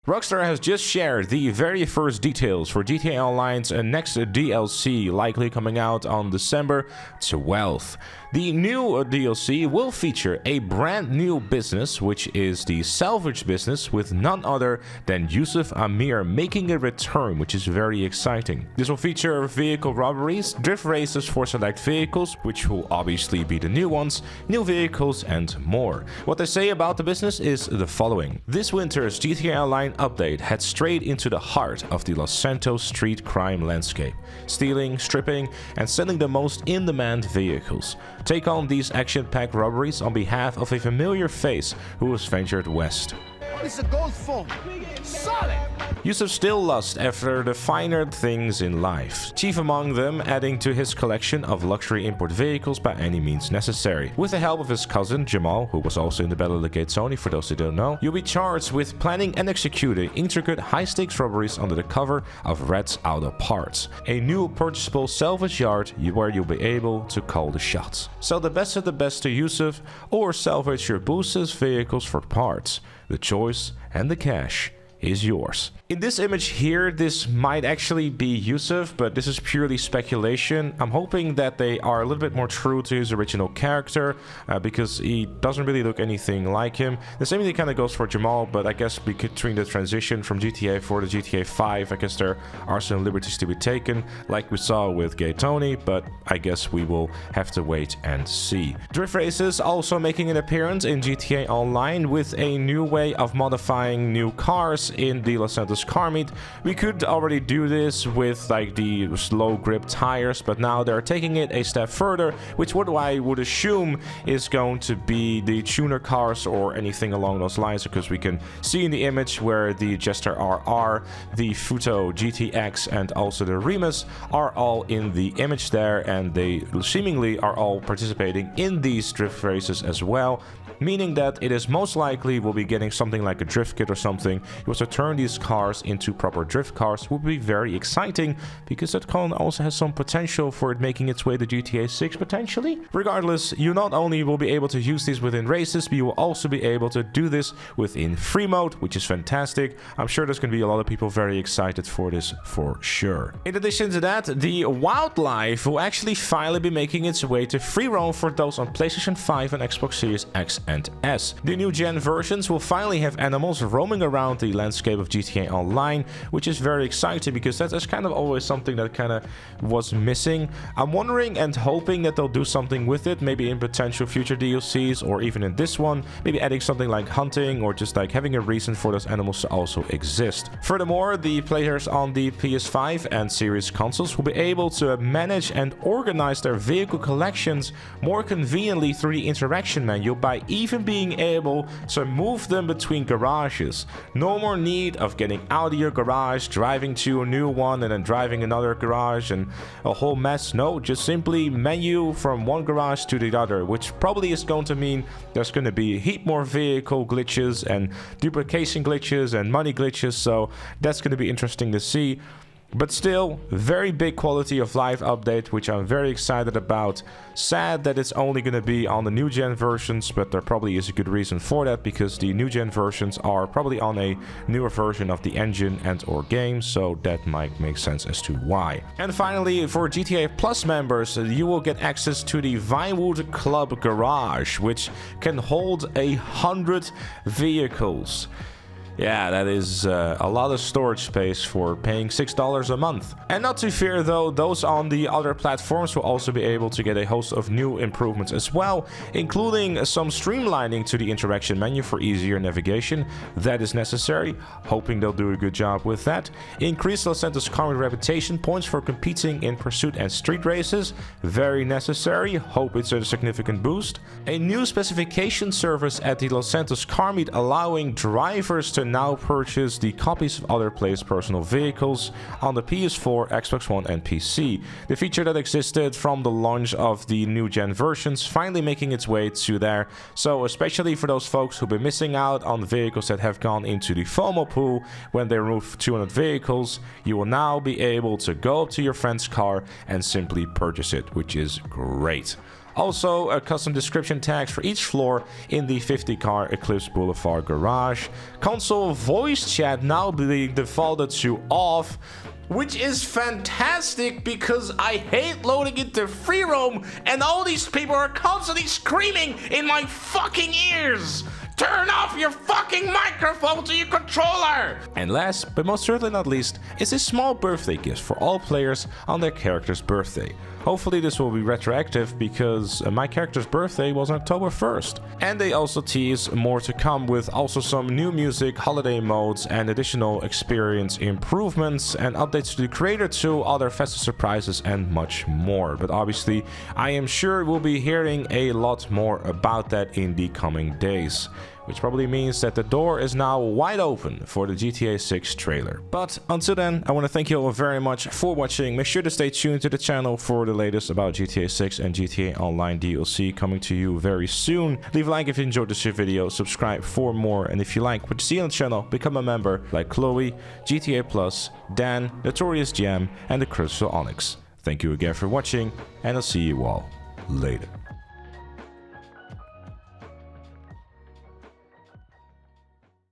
Rockstar has just shared the very first details for GTA Online's next DLC, likely coming out on December 12th. The new DLC will feature a brand new business, which is the salvage business, with none other than Yusuf Amir making a return, which is very exciting. This will feature vehicle robberies, drift races for select vehicles, which will obviously be the new ones, new vehicles, and more. What they say about the business is the following. This winter's GTA Online update heads straight into the heart of the Los Santos street crime landscape, stealing, stripping, and selling the most in-demand vehicles. Take on these action-packed robberies on behalf of a familiar face who has ventured west. It's a gold phone. Solid! Yusuf still lusts after the finer things in life, chief among them adding to his collection of luxury import vehicles by any means necessary. With the help of his cousin Jamal, who was also in the Battle of the Gtamen for those who don't know, you'll be charged with planning and executing intricate high-stakes robberies under the cover of Red's Auto Parts, a new purchasable salvage yard where you'll be able to call the shots. Sell the best of the best to Yusuf or salvage your boost's vehicles for parts. The choice and the cash is yours. In this image here, this might actually be Yusuf, but this is purely speculation. I'm hoping that they are a little bit more true to his original character, because he doesn't really look anything like him. The same thing kind of goes for Jamal, but I guess between the transition from GTA 4 to GTA 5, I guess there are some liberties to be taken, like we saw with Gtamen, but I guess we will have to wait and see. Drift races also making an appearance in GTA Online with a new way of modifying new cars in the Los Santos car meet. We could already do this with like the slow grip tires, but now they're taking it a step further, which what I would assume is going to be the tuner cars or anything along those lines, because we can see in the image where the Jester RR, the Futo GTX, and also the Remus are all in the image there, and they seemingly are all participating in these drift races as well, meaning that it is most likely we'll be getting something like a drift kit or something. It was to turn these cars into proper drift cars would be very exciting, because that con also has some potential for it making its way to GTA 6 potentially. Regardless, you not only will be able to use these within races, but you will also be able to do this within free mode, which is fantastic. I'm sure there's going to be a lot of people very excited for this for sure. In addition to that, the wildlife will actually finally be making its way to free roam for those on PlayStation 5 and Xbox Series X and S. The new gen versions will finally have animals roaming around the landscape of GTA Online, which is very exciting because that is kind of always something that kind of was missing. I'm wondering and hoping that they'll do something with it, maybe in potential future DLCs or even in this one, maybe adding something like hunting or just like having a reason for those animals to also exist. Furthermore, the players on the PS5 and Series consoles will be able to manage and organize their vehicle collections more conveniently through the interaction menu by even being able to move them between garages. No more need of getting out of your garage, driving to a new one, and then driving another garage and a whole mess. No, just simply menu from one garage to the other, which probably is going to mean there's going to be a heap more vehicle glitches and duplication glitches and money glitches, so that's going to be interesting to see. But still, very big quality of life update, which I'm very excited about. Sad that it's only going to be on the new gen versions, but there probably is a good reason for that, because the new gen versions are probably on a newer version of the engine and or game, so that might make sense as to why. And finally, for GTA Plus members, you will get access to the Vinewood Club Garage, which can hold 100 vehicles. Yeah, that is a lot of storage space for paying $6 a month. And not to fear though, those on the other platforms will also be able to get a host of new improvements as well, including some streamlining to the interaction menu for easier navigation. That is necessary. Hoping they'll do a good job with that. Increased Los Santos car reputation points for competing in pursuit and street races. Very necessary. Hope it's a significant boost. A new specification service at the Los Santos car meet, allowing drivers to now purchase the copies of other players' personal vehicles on the PS4, Xbox One, and PC. The feature that existed from the launch of the new gen versions finally making its way to there. So especially for those folks who've been missing out on vehicles that have gone into the FOMO pool when they remove 200 vehicles, you will now be able to go up to your friend's car and simply purchase it, which is great. Also, custom description tags for each floor in the 50-car Eclipse Boulevard garage. Console voice chat now being defaulted to off, which is fantastic because I hate loading into free roam and all these people are constantly screaming in my fucking ears. Turn off your fucking microphone to your controller! And last, but most certainly not least, is a small birthday gift for all players on their character's birthday. Hopefully this will be retroactive because my character's birthday was on October 1st. And they also tease more to come with also some new music, holiday modes, and additional experience improvements and updates to the creator tool, other festive surprises, and much more. But obviously, I am sure we'll be hearing a lot more about that in the coming days. Which probably means that the door is now wide open for the GTA 6 trailer. But until then, I want to thank you all very much for watching. Make sure to stay tuned to the channel for the latest about GTA 6 and GTA Online DLC coming to you very soon. Leave a like if you enjoyed this video, subscribe for more, and if you like what you see on the channel, become a member like Chloe, GTA Plus, Dan, Notorious Jam, and the Crystal Onyx. Thank you again for watching, and I'll see you all later.